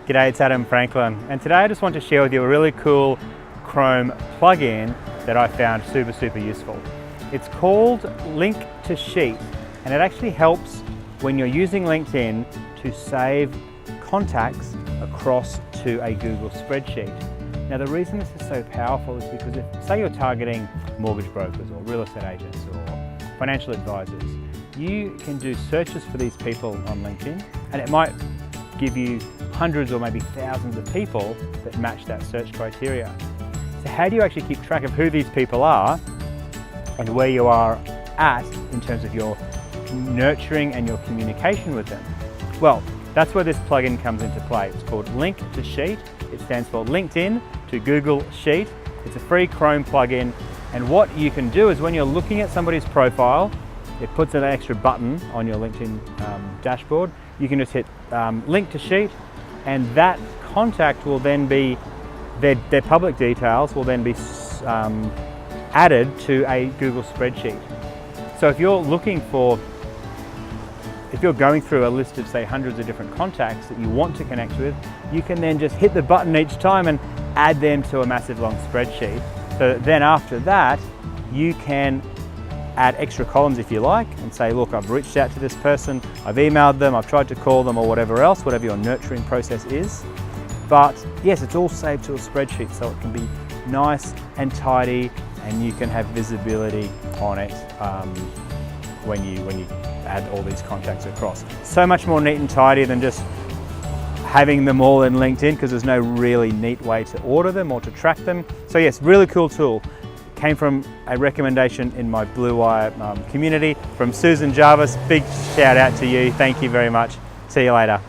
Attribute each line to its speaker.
Speaker 1: G'day, it's Adam Franklin, and today I just want to share with you a really cool Chrome plugin that I found super useful. It's called Link2Sheet, and it actually helps when you're using LinkedIn to save contacts across to a Google spreadsheet. Now the reason this is so powerful is because if, say you're targeting mortgage brokers or real estate agents or financial advisors, you can do searches for these people on LinkedIn, and it might give you hundreds or maybe thousands of people that match that search criteria. So how do you actually keep track of who these people are and where you are at in terms of your nurturing and your communication with them? Well, that's where this plugin comes into play. It's called Link2Sheet. It stands for LinkedIn to Google Sheet. It's a free Chrome plugin, and what you can do is when you're looking at somebody's profile, it puts an extra button on your LinkedIn dashboard. You can just hit Link2Sheet, and that contact will then be, their public details will then be added to a Google spreadsheet. So if you're going through a list of say hundreds of different contacts that you want to connect with, you can then just hit the button each time and add them to a massive long spreadsheet. So that then after that, you can add extra columns if you like and say, look, I've reached out to this person, I've emailed them, I've tried to call them, or whatever else, whatever your nurturing process is. But yes, it's all saved to a spreadsheet, so it can be nice and tidy, and you can have visibility on it when you add all these contacts across. So much more neat and tidy than just having them all in LinkedIn, because there's no really neat way to order them or to track them. So yes, really cool tool. Came from a recommendation in my Bluewire community from Susan Jarvis. Big shout out to you. Thank you very much. See you later.